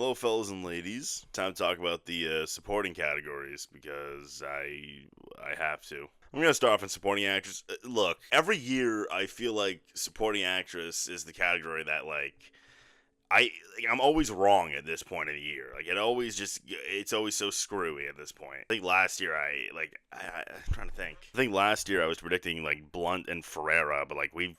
Hello, fellas and ladies. Time to talk about the supporting categories because I have to. I'm gonna start off in supporting actress. Look, every year I feel like supporting actress is the category that I'm always wrong at this point of the year. It's always so screwy at this point. I think last year I'm trying to think. I think last year I was predicting like Blunt and Ferrera, but like we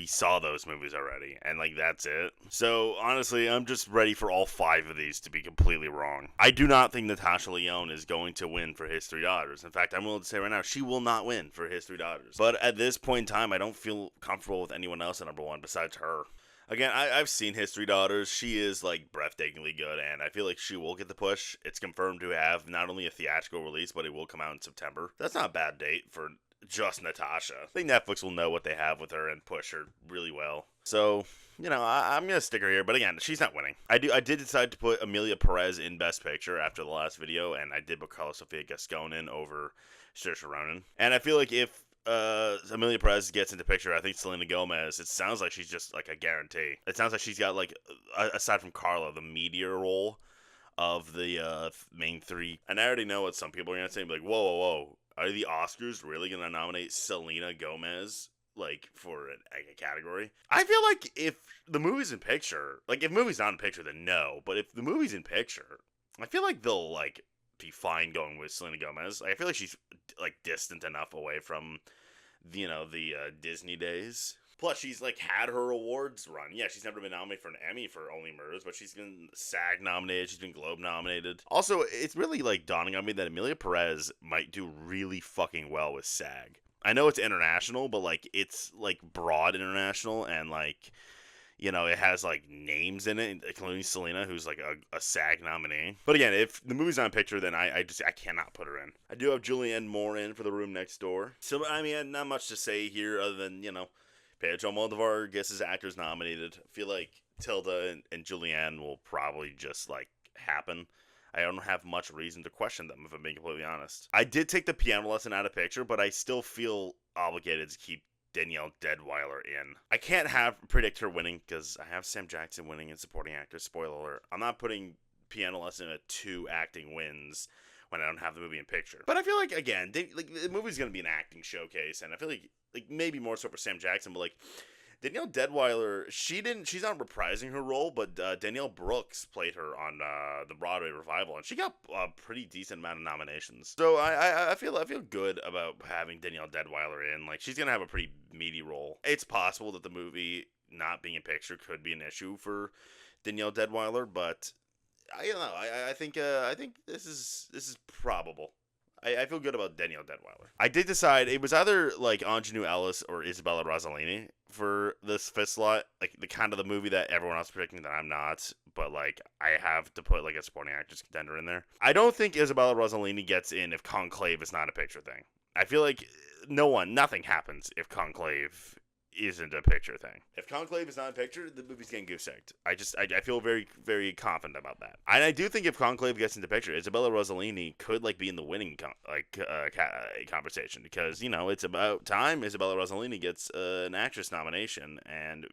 saw those movies already, and like that's it. So honestly, I'm just ready for all 5 of these to be completely wrong. I do not think Natasha Lyonne is going to win for His Three Daughters. In fact, I'm willing to say right now she will not win for His Three Daughters. But at this point in time, I don't feel comfortable with anyone else at number 1 besides her. Again, I've seen His Three Daughters. She is like breathtakingly good, and I feel like she will get the push. It's confirmed to have not only a theatrical release, but it will come out in September. That's not a bad date for just Natasha. I think Netflix will know what they have with her and push her really well. So, I'm gonna stick her here, but again, she's not winning. I did decide to put Emilia Perez in Best Picture after the last video, and I did put Carla Sofia Gascon in over Saoirse Ronan. And I feel like if Emilia Perez gets into picture, I think Selena Gomez, it sounds like she's just like a guarantee. It sounds like she's got like, aside from Carla, the meteor role of the main 3. And I already know what some people are going to say, like, whoa, are the Oscars really going to nominate Selena Gomez, like, for a category? I feel like if the movie's in picture, like, if the movie's not in picture, then no. But if the movie's in picture, I feel like they'll, like, be fine going with Selena Gomez. I feel like she's like distant enough away from the Disney days. Plus, she's like had her awards run. Yeah, she's never been nominated for an Emmy for Only Murders, but she's been SAG nominated. She's been Globe nominated. Also, it's really like dawning on me that Emilia Perez might do really fucking well with SAG. I know it's international, but like it's like broad international, and like, it has, like, names in it, including Selena, who's, like, a SAG nominee. But again, if the movie's not in picture, then I cannot put her in. I do have Julianne Moore in for The Room Next Door. So, I mean, not much to say here other than, Pedro Almodovar gets his actors nominated. I feel like Tilda and Julianne will probably just, like, happen. I don't have much reason to question them, if I'm being completely honest. I did take the piano lesson out of picture, but I still feel obligated to keep Danielle Deadwyler in. I can't predict her winning because I have Sam Jackson winning in supporting actor. Spoiler alert. I'm not putting Piano Lesson at 2 acting wins when I don't have the movie in picture. But I feel like, again, the movie's going to be an acting showcase, and I feel like maybe more so for Sam Jackson, but like Danielle Deadwyler, she's not reprising her role, but Danielle Brooks played her on the Broadway revival, and she got a pretty decent amount of nominations. So I feel good about having Danielle Deadwyler in. Like, she's gonna have a pretty meaty role. It's possible that the movie not being in picture could be an issue for Danielle Deadwyler, but I don't know. I think this is probable. I feel good about Danielle Deadwyler. I did decide it was either like Ingenue Ellis or Isabella Rossellini for this 5th slot, like the kind of the movie that everyone else is predicting that I'm not, but like I have to put like a supporting actress contender in there. I don't think Isabella Rossellini gets in if Conclave is not a picture thing. I feel like nothing happens if Conclave isn't a picture thing. If Conclave is not a picture, the movie's getting goose-egged. I feel very, very confident about that. And I do think if Conclave gets into picture, Isabella Rossellini could like be in the winning conversation, because it's about time Isabella Rossellini gets an actress nomination, and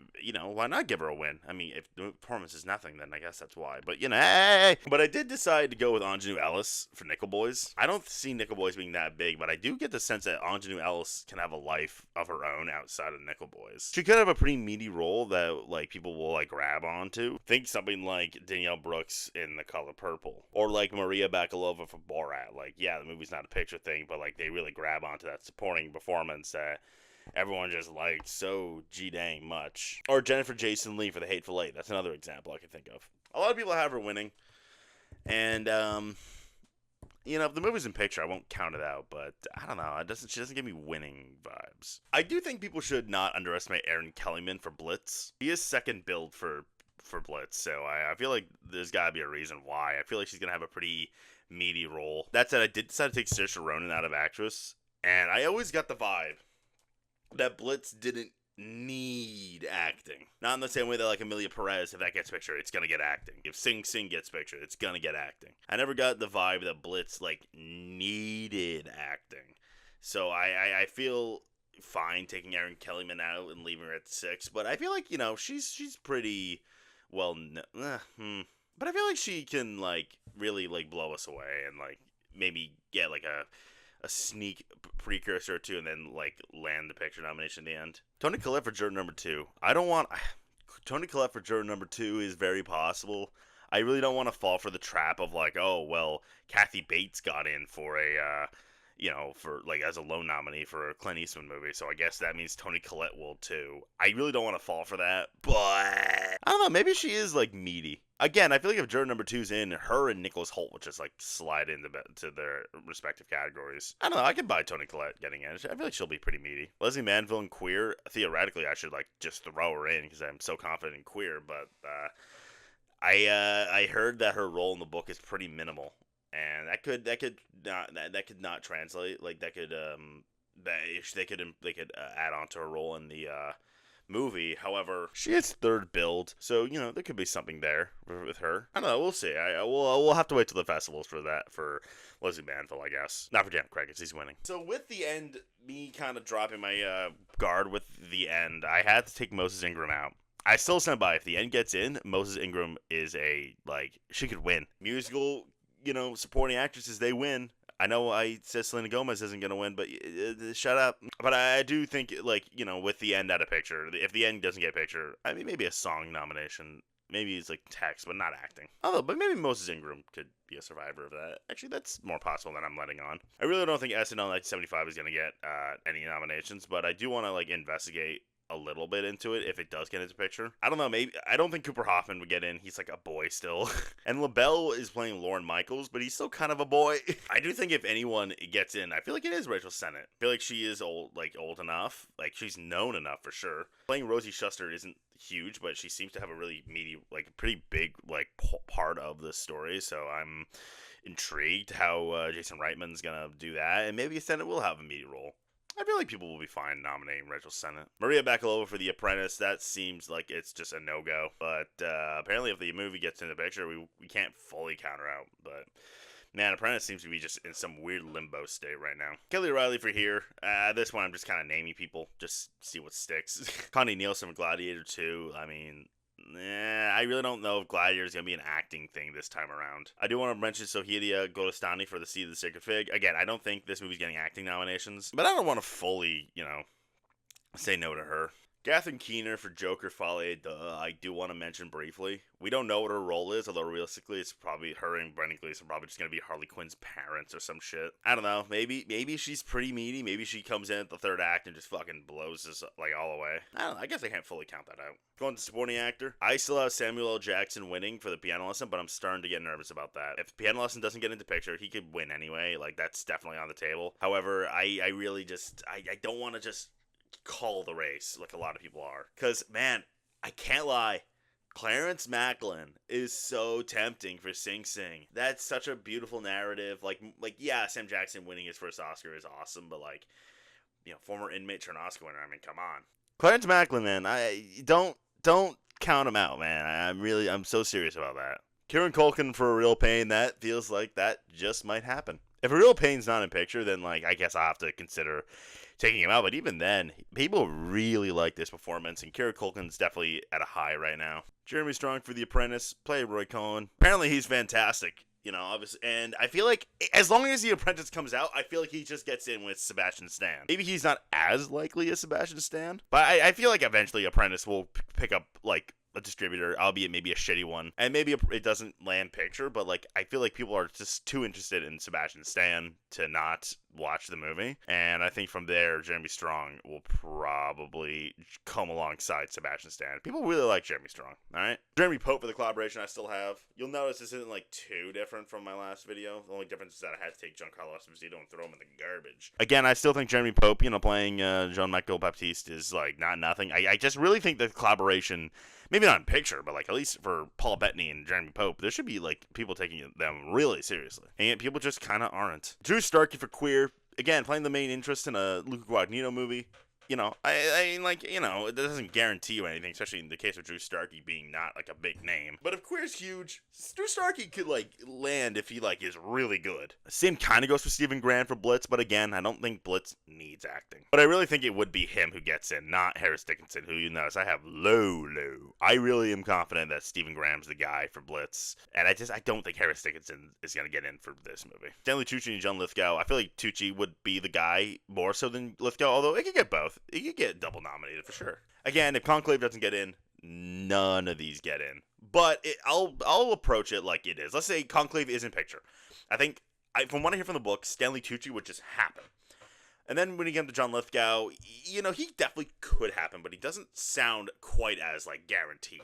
why not give her a win? I mean, if the performance is nothing, then I guess that's why. But hey. But I did decide to go with Ingenue Ellis for Nickel Boys. I don't see Nickel Boys being that big, but I do get the sense that Ingenue Ellis can have a life of her own outside of Nickel Boys. She could have a pretty meaty role that like people will like grab onto. Think something like Danielle Brooks in The Color Purple, or like Maria Bakalova for Borat. Like, yeah, the movie's not a picture thing, but like they really grab onto that supporting performance that everyone just liked so dang much. Or Jennifer Jason Leigh for The Hateful Eight. That's another example I can think of. A lot of people have her winning, and if the movie's in picture, I won't count it out, but I don't know. She doesn't give me winning vibes. I do think people should not underestimate Erin Kellyman for Blitz. He is second billed for Blitz, so I feel like there's got to be a reason why. I feel like she's going to have a pretty meaty role. That said, I did decide to take Saoirse Ronan out of actress, and I always got the vibe that Blitz didn't need acting. Not in the same way that like Emilia Perez, if that gets picture, it's gonna get acting. If Sing Sing gets picture, it's gonna get acting. I never got the vibe that Blitz like needed acting. So I feel fine taking Erin Kellyman out and leaving her at 6, but I feel like she's pretty well. But I feel like she can like really like blow us away and like maybe get like a sneak precursor to, and then like land the picture nomination at the end. Toni Collette for juror number 2. I don't want Toni Collette for juror number 2 is very possible. I really don't want to fall for the trap of like, oh well, Kathy Bates got in for a for like as a lone nominee for a Clint Eastwood movie, so I guess that means Toni Collette will too. I really don't want to fall for that, but I don't know, maybe she is like meaty. Again, I feel like if juror number 2's in, her and Nicholas Hoult will just like slide into to their respective categories. I don't know, I could buy Toni Collette getting in. I feel like she'll be pretty meaty. Leslie Manville in Queer, theoretically I should like just throw her in because I'm so confident in Queer, but I heard that her role in the book is pretty minimal. And that could not translate. Like that could they could add on to her role in the movie. However, she is third billed, so there could be something there with her. I don't know. We'll see. We'll have to wait till the festivals for that for Leslie Manville, I guess. Not for Dan Craig, he's winning. So with the end, me kind of dropping my guard with the end, I had to take Moses Ingram out. I still stand by. If the end gets in, Moses Ingram is she could win. Musical, supporting actresses, they win. I know I said Selena Gomez isn't going to win, but shut up. But I do think, with the end out of picture, if the end doesn't get a picture, I mean, maybe a song nomination. Maybe it's like text, but not acting. Although, but maybe Moses Ingram could be a survivor of that. Actually, that's more possible than I'm letting on. I really don't think SNL 1975 is going to get any nominations, but I do want to, investigate a little bit into it if it does get into picture. I don't know, maybe I don't think Cooper Hoffman would get in. He's like a boy still. And LaBelle is playing Lorne Michaels, but he's still kind of a boy. I do think if anyone gets in, I feel like it is Rachel Sennett. I feel like she is old enough. Like she's known enough for sure. Playing Rosie Shuster isn't huge, but she seems to have a really meaty, pretty big part of the story. So I'm intrigued how Jason Reitman's gonna do that, and maybe Sennett will have a meaty role. I feel like people will be fine nominating Rachel Sennett. Maria Bakalova for The Apprentice, that seems like it's just a no-go. But apparently if the movie gets in the picture, we can't fully counter out. But, man, Apprentice seems to be just in some weird limbo state right now. Kelly O'Reilly for Here. This one I'm just kind of naming people, just see what sticks. Connie Nielsen for Gladiator 2. I mean, I really don't know if Gladiator is going to be an acting thing this time around. I do want to mention Sohidia Golestani for The Seed of the Sacred Fig. Again, I don't think this movie's getting acting nominations, but I don't want to fully, say no to her. Catherine Keener for Joker Folie, I do want to mention briefly. We don't know what her role is, although realistically it's probably her and Brendan Gleeson probably just going to be Harley Quinn's parents or some shit. I don't know. Maybe she's pretty meaty. Maybe she comes in at the third act and just fucking blows us all away. I don't know. I guess I can't fully count that out. Going to supporting actor, I still have Samuel L. Jackson winning for The Piano Lesson, but I'm starting to get nervous about that. If The Piano Lesson doesn't get into picture, he could win anyway. That's definitely on the table. However, I really just I don't want to just call the race like a lot of people are, because man, I can't lie, Clarence Macklin is so tempting for Sing Sing. That's such a beautiful narrative. Yeah, Sam Jackson winning his first Oscar is awesome, but former inmate turn Oscar winner, I mean, come on. Clarence Macklin, man, I don't count him out, man. I'm so serious about that. Kieran Culkin for A Real Pain, that feels like that just might happen. If A Real Pain's not in picture, then I guess I'll have to consider taking him out. But even then, people really like this performance, and Kieran Culkin's definitely at a high right now. Jeremy Strong for The Apprentice, play Roy Cohn. Apparently he's fantastic, obviously. And I feel like as long as The Apprentice comes out, I feel like he just gets in with Sebastian Stan. Maybe he's not as likely as Sebastian Stan, but I feel like eventually Apprentice will pick up a distributor, albeit maybe a shitty one, and maybe it doesn't land picture, but I feel like people are just too interested in Sebastian Stan to not watch the movie, and I think from there Jeremy Strong will probably come alongside Sebastian Stan. People really like Jeremy Strong. Alright, Jeremy Pope for The Collaboration I still have. You'll notice this isn't too different from my last video. The only difference is that I had to take Giancarlo Esposito and throw him in the garbage. Again, I still think Jeremy Pope, playing Jean-Michel Baptiste is not nothing. I just really think The Collaboration, maybe not in picture, but at least for Paul Bettany and Jeremy Pope, there should be people taking them really seriously, and yet people just kind of aren't. Drew Starkey for Queer, again playing the main interest in a Luca Guadagnino movie. I mean, like, it doesn't guarantee you anything, especially in the case of Drew Starkey being not, like, a big name. But if Queer's huge, Drew Starkey could, like, land if he, like, is really good. Same kind of goes for Stephen Grant for Blitz, but again, I don't think Blitz needs acting. But I really think it would be him who gets in, not Harris Dickinson, who you notice I have low. I really am confident that Stephen Graham's the guy for Blitz, and I don't think Harris Dickinson is going to get in for this movie. Stanley Tucci and John Lithgow, I feel like Tucci would be the guy more so than Lithgow, although it could get both. It could get double nominated for sure. Again, if Conclave doesn't get in, none of these get in. But I'll approach it like it is. Let's say Conclave is in picture. I think, from what I hear from the book, Stanley Tucci would just happen. And then when you get to John Lithgow, he definitely could happen, but he doesn't sound quite as, like, guaranteed.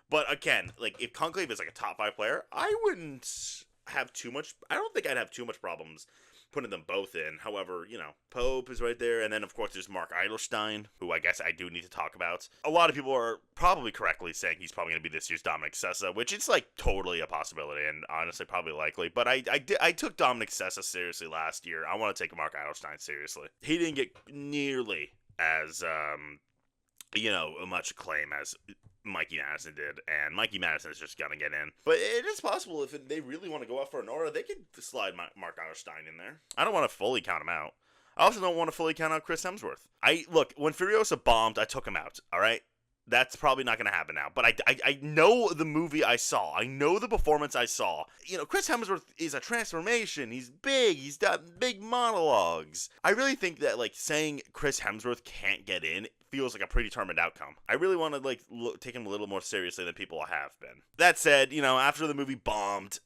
But again, like, if Conclave is, like, a top 5 player, I don't think I'd have too much problems putting them both in. However, Pope is right there, and then, of course, there's Mark Eidelstein, who I guess I do need to talk about. A lot of people are probably correctly saying he's probably going to be this year's Dominic Sessa, which is, like, totally a possibility, and honestly probably likely. But I took Dominic Sessa seriously last year. I want to take Mark Eidelstein seriously. He didn't get nearly as, much acclaim as Mikey Madison did, and Mikey Madison is just gonna get in. But it is possible if they really want to go out for an aura, they could slide Mark Eidelstein in there. I don't want to fully count him out. I also don't want to fully count out Chris Hemsworth. Look, when Furiosa bombed, I took him out, alright? That's probably not going to happen now. But I know the movie I saw. I know the performance I saw. Chris Hemsworth is a transformation. He's big. He's got big monologues. I really think that, like, saying Chris Hemsworth can't get in feels like a predetermined outcome. I really want to, like, take him a little more seriously than people have been. That said, after the movie bombed,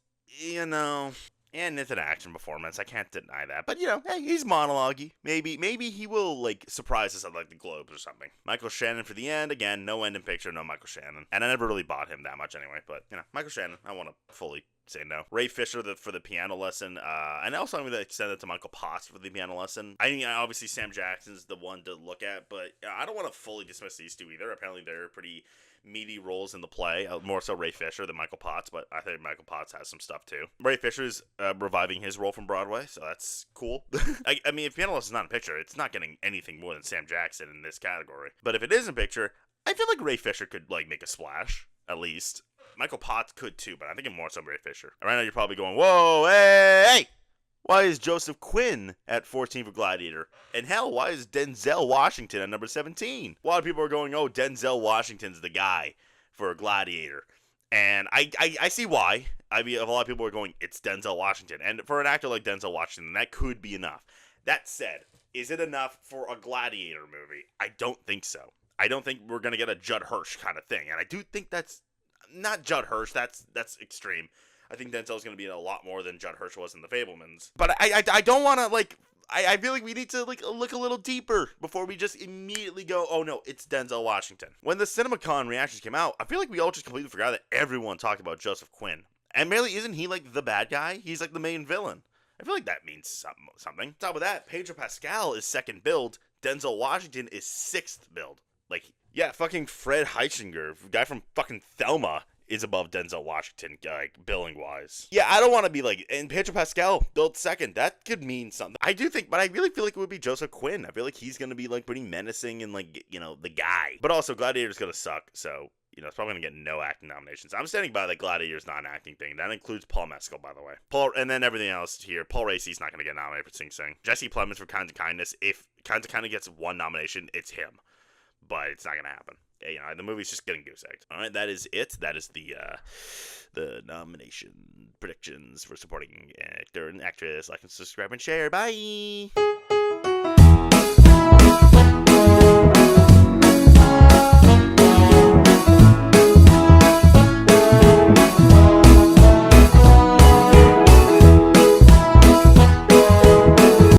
and it's an action performance. I can't deny that. But, hey, he's monologue-y. Maybe he will, like, surprise us at, like, the Globes or something. Michael Shannon for the end. Again, no end in picture, no Michael Shannon. And I never really bought him that much anyway. But, Michael Shannon, I want to fully say no. Ray Fisher for the piano lesson. And also I'm going to extend it to Michael Potts for the piano lesson. I mean, obviously Sam Jackson's the one to look at. But I don't want to fully dismiss these two either. Apparently they're pretty meaty roles in the play, more so Ray Fisher than Michael Potts, but I think Michael Potts has some stuff too. Ray Fisher's reviving his role from Broadway, so that's cool. I mean, if Piano Lesson is not in picture, it's not getting anything more than Sam Jackson in this category. But if it is in picture, I feel like Ray Fisher could, like, make a splash, at least. Michael Potts could too, but I think more so Ray Fisher. And right now you're probably going, whoa, hey! Why is Joseph Quinn at 14 for Gladiator? And hell, why is Denzel Washington at number 17? A lot of people are going, oh, Denzel Washington's the guy for Gladiator. And I see why. I mean, a lot of people are going, it's Denzel Washington. And for an actor like Denzel Washington, that could be enough. That said, is it enough for a Gladiator movie? I don't think so. I don't think we're going to get a Judd Hirsch kind of thing. And I do think that's not Judd Hirsch. That's extreme. I think Denzel's going to be in a lot more than Judd Hirsch was in The Fabelmans. But I don't want to, like, I feel like we need to, like, look a little deeper before we just immediately go, oh no, it's Denzel Washington. When the CinemaCon reactions came out, I feel like we all just completely forgot that everyone talked about Joseph Quinn. And really, isn't he, like, the bad guy? He's, like, the main villain. I feel like that means something. On top of that, Pedro Pascal is second build. Denzel Washington is sixth build. Like, yeah, fucking Fred Heitzinger, guy from fucking Thelma, is above Denzel Washington, like, billing-wise. Yeah, I don't want to be like, and Pedro Pascal built second. That could mean something. I do think, but I really feel like it would be Joseph Quinn. I feel like he's going to be, like, pretty menacing and, like, the guy. But also, Gladiator's going to suck, so, it's probably going to get no acting nominations. I'm standing by the Gladiator's non-acting thing. That includes Paul Mescal, by the way. And then everything else here. Paul Racy's not going to get nominated for Sing Sing. Jesse Plemons for Kinds of Kindness. If Kinds of Kindness gets one nomination, it's him. But it's not going to happen. The movie's just getting goose-egged. All right, that is it. That is the nomination predictions for supporting actor and actress. Like and subscribe and share. Bye!